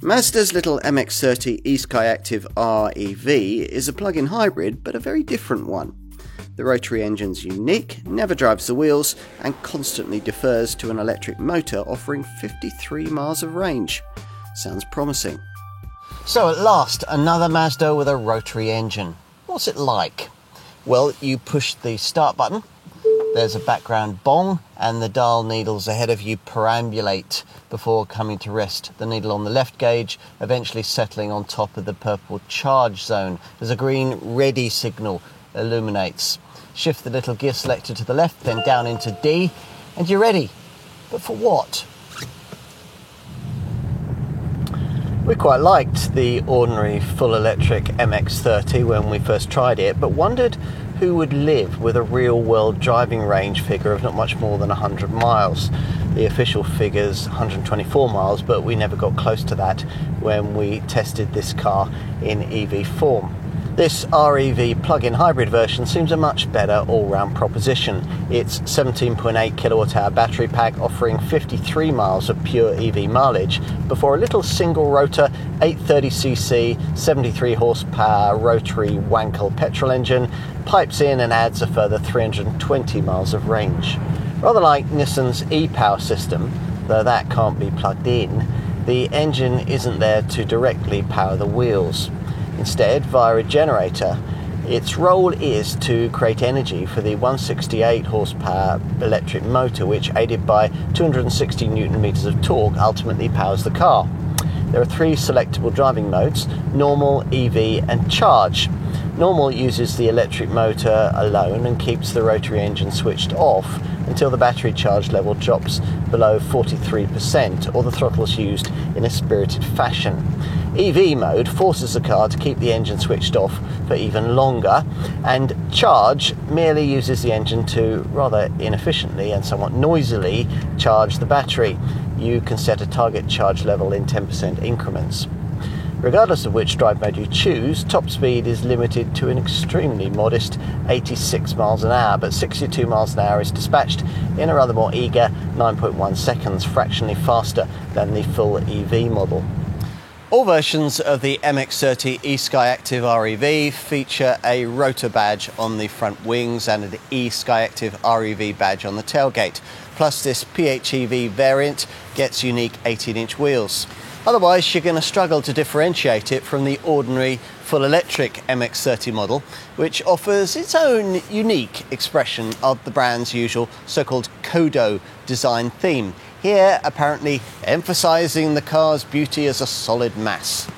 Mazda's little MX-30 eSkyActiv REV is a plug-in hybrid, but a very different one. The rotary engine's unique, never drives the wheels, and constantly defers to an electric motor offering 53 miles of range. Sounds promising. So at last, another Mazda with a rotary engine. What's it like? Well, you push the start button, there's a background bong, and the dial needles ahead of you perambulate before coming to rest. The needle on the left gauge eventually settling on top of the purple charge zone as a green ready signal illuminates. Shift the little gear selector to the left, then down into D, and you're ready. But for what? We quite liked the ordinary full electric MX-30 when we first tried it, but wondered who would live with a real world driving range figure of not much more than 100 miles. The official figure's 124 miles, but we never got close to that when we tested this car in EV form. This REV plug-in hybrid version seems a much better all-round proposition. Its 17.8 kilowatt-hour battery pack offering 53 miles of pure EV mileage before a little single-rotor 830cc 73 horsepower rotary Wankel petrol engine pipes in and adds a further 320 miles of range. Rather like Nissan's e-Power system, though that can't be plugged in, the engine isn't there to directly power the wheels. Instead, via a generator, its role is to create energy for the 168 horsepower electric motor, which, aided by 260 newton meters of torque, ultimately powers the car. There are three selectable driving modes: normal, EV and charge. Normal uses the electric motor alone and keeps the rotary engine switched off until the battery charge level drops below 43% or the throttle is used in a spirited fashion. EV mode forces the car to keep the engine switched off for even longer, and charge merely uses the engine to rather inefficiently and somewhat noisily charge the battery. You can set a target charge level in 10% increments. Regardless of which drive mode you choose, top speed is limited to an extremely modest 86 miles an hour, but 62 miles an hour is dispatched in a rather more eager 9.1 seconds, fractionally faster than the full EV model. All versions of the MX-30 eSkyActiv REV feature a rotor badge on the front wings and an eSkyActiv REV badge on the tailgate. Plus, this PHEV variant gets unique 18-inch wheels. Otherwise, you're going to struggle to differentiate it from the ordinary full electric MX-30 model, which offers its own unique expression of the brand's usual so-called Kodo design theme. Here, apparently emphasising the car's beauty as a solid mass.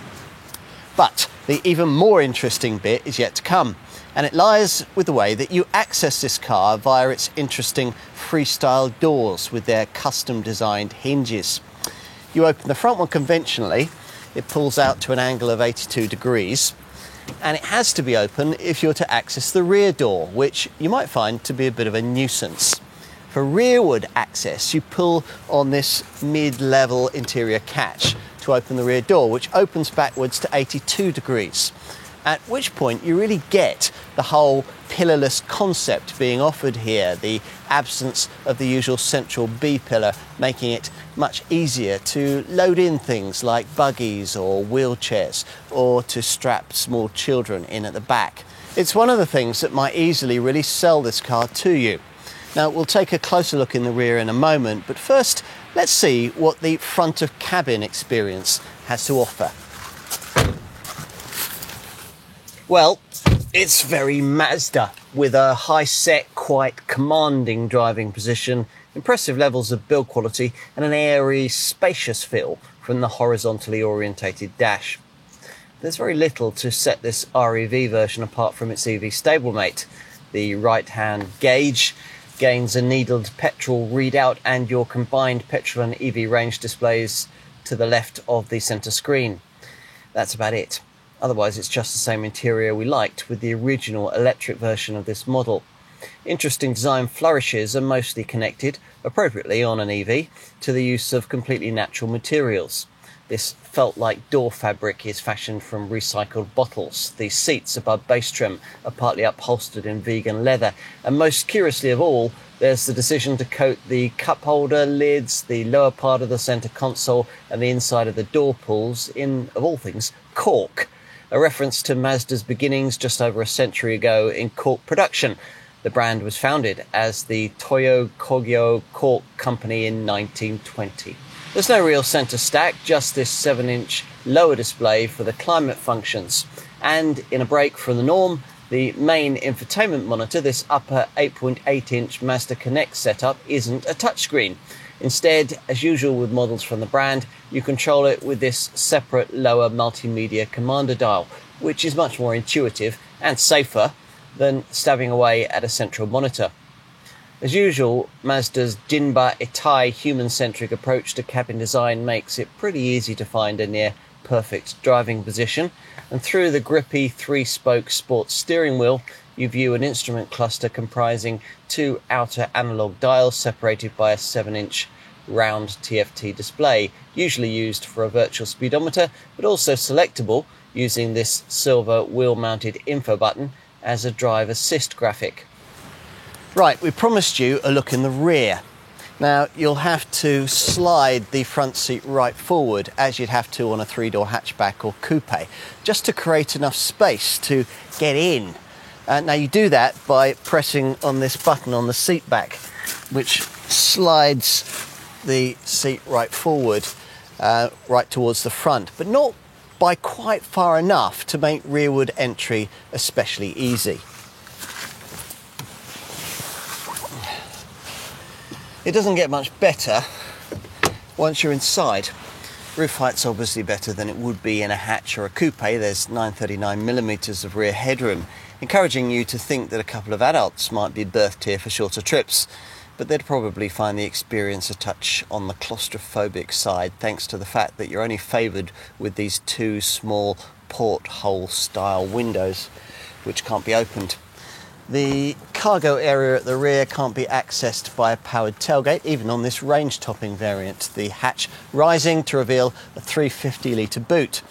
But the even more interesting bit is yet to come, and it lies with the way that you access this car via its interesting freestyle doors with their custom designed hinges. You open the front one conventionally, it pulls out to an angle of 82 degrees, and it has to be open if you're to access the rear door, which you might find to be a bit of a nuisance. For rearward access, you pull on this mid-level interior catch to open the rear door, which opens backwards to 82 degrees. At which point you really get the whole pillarless concept being offered here, the absence of the usual central B-pillar, making it much easier to load in things like buggies or wheelchairs, or to strap small children in at the back. It's one of the things that might easily really sell this car to you. Now, we'll take a closer look in the rear in a moment, but first, let's see what the front of cabin experience has to offer. Well, it's very Mazda, with a high-set, quite commanding driving position, impressive levels of build quality, and an airy, spacious feel from the horizontally orientated dash. There's very little to set this REV version apart from its EV stablemate. The right-hand gauge gains a needled petrol readout, and your combined petrol and EV range displays to the left of the centre screen. That's about it. Otherwise, it's just the same interior we liked with the original electric version of this model. Interesting design flourishes are mostly connected, appropriately on an EV, to the use of completely natural materials. This felt-like door fabric is fashioned from recycled bottles. The seats above base trim are partly upholstered in vegan leather. And most curiously of all, there's the decision to coat the cup holder lids, the lower part of the centre console and the inside of the door pulls in, of all things, cork. A reference to Mazda's beginnings just over a century ago in cork production. The brand was founded as the Toyo Kogyo Cork Company in 1920. There's no real centre stack, just this 7-inch lower display for the climate functions. And in a break from the norm, the main infotainment monitor, this upper 8.8-inch Mazda Connect setup, isn't a touchscreen. Instead, as usual with models from the brand, you control it with this separate lower multimedia commander dial, which is much more intuitive and safer than stabbing away at a central monitor. As usual, Mazda's Jinba Itai human-centric approach to cabin design makes it pretty easy to find a near-perfect driving position, and through the grippy 3-spoke sports steering wheel, you view an instrument cluster comprising 2 outer analog dials separated by a 7-inch round TFT display, usually used for a virtual speedometer, but also selectable using this silver wheel-mounted info button as a drive assist graphic. Right, we promised you a look in the rear. Now, you'll have to slide the front seat right forward, as you'd have to on a 3-door hatchback or coupe, just to create enough space to get in. Now, you do that by pressing on this button on the seat back, which slides the seat right forward, right towards the front, but not by quite far enough to make rearward entry especially easy. It doesn't get much better once you're inside. Roof height's obviously better than it would be in a hatch or a coupe. There's 939mm of rear headroom, encouraging you to think that a couple of adults might be berthed here for shorter trips, but they'd probably find the experience a touch on the claustrophobic side, thanks to the fact that you're only favoured with these 2 small porthole style windows which can't be opened. The cargo area at the rear can't be accessed by a powered tailgate, even on this range-topping variant. The hatch rising to reveal a 350-litre boot.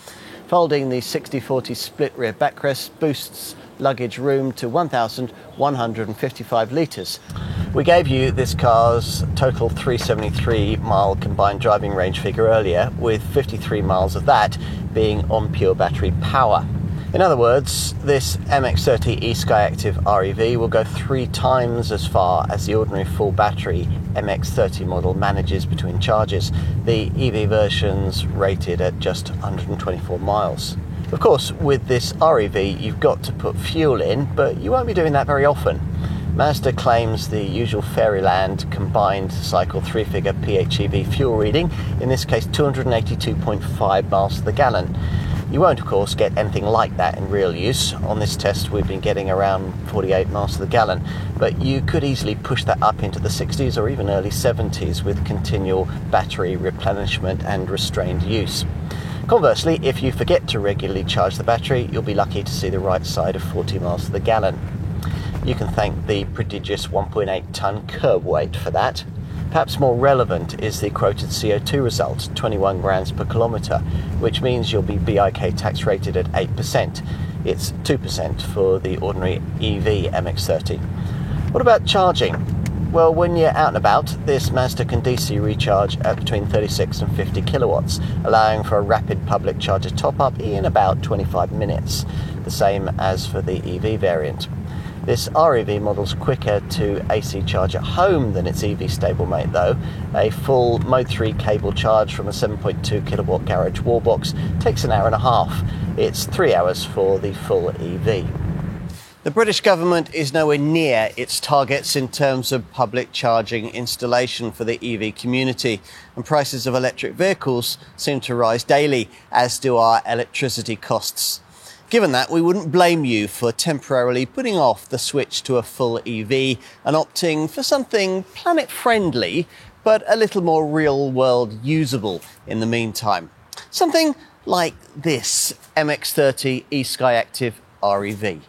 Folding the 60/40 split rear backrest boosts luggage room to 1,155 litres. We gave you this car's total 373-mile combined driving range figure earlier, with 53 miles of that being on pure battery power. In other words, this MX-30 eSkyActiv REV will go 3 times as far as the ordinary full battery MX-30 model manages between charges, the EV version's rated at just 124 miles. Of course, with this REV, you've got to put fuel in, but you won't be doing that very often. Mazda claims the usual Fairyland combined cycle 3-figure PHEV fuel reading, in this case 282.5 miles to the gallon. You won't, of course, get anything like that in real use. On this test, we've been getting around 48 miles to the gallon, but you could easily push that up into the 60s or even early 70s with continual battery replenishment and restrained use. Conversely, if you forget to regularly charge the battery, you'll be lucky to see the right side of 40 miles to the gallon. You can thank the prodigious 1.8-tonne curb weight for that. Perhaps more relevant is the quoted CO2 result, 21 grams per kilometre, which means you'll be BIK tax rated at 8%. It's 2% for the ordinary EV MX-30. What about charging? Well, when you're out and about, this Mazda can DC recharge at between 36 and 50 kilowatts, allowing for a rapid public charger top-up in about 25 minutes, the same as for the EV variant. This REV model's quicker to AC charge at home than its EV stablemate though. A full Mode 3 cable charge from a 7.2 kilowatt garage wall box takes an hour and a half. It's 3 hours for the full EV. The British government is nowhere near its targets in terms of public charging installation for the EV community, and prices of electric vehicles seem to rise daily, as do our electricity costs. Given that, we wouldn't blame you for temporarily putting off the switch to a full EV and opting for something planet-friendly, but a little more real-world usable in the meantime. Something like this MX-30 eSkyActiv REV.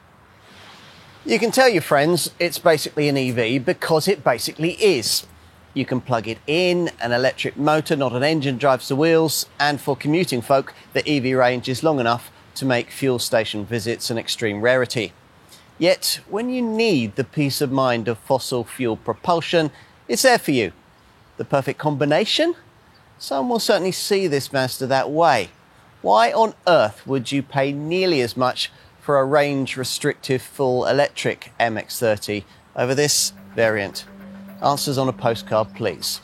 You can tell your friends it's basically an EV because it basically is. You can plug it in, an electric motor, not an engine, drives the wheels, and for commuting folk, the EV range is long enough to make fuel station visits an extreme rarity. Yet, when you need the peace of mind of fossil fuel propulsion, it's there for you. The perfect combination? Some will certainly see this Mazda that way. Why on earth would you pay nearly as much for a range-restrictive full electric MX-30 over this variant? Answers on a postcard, please.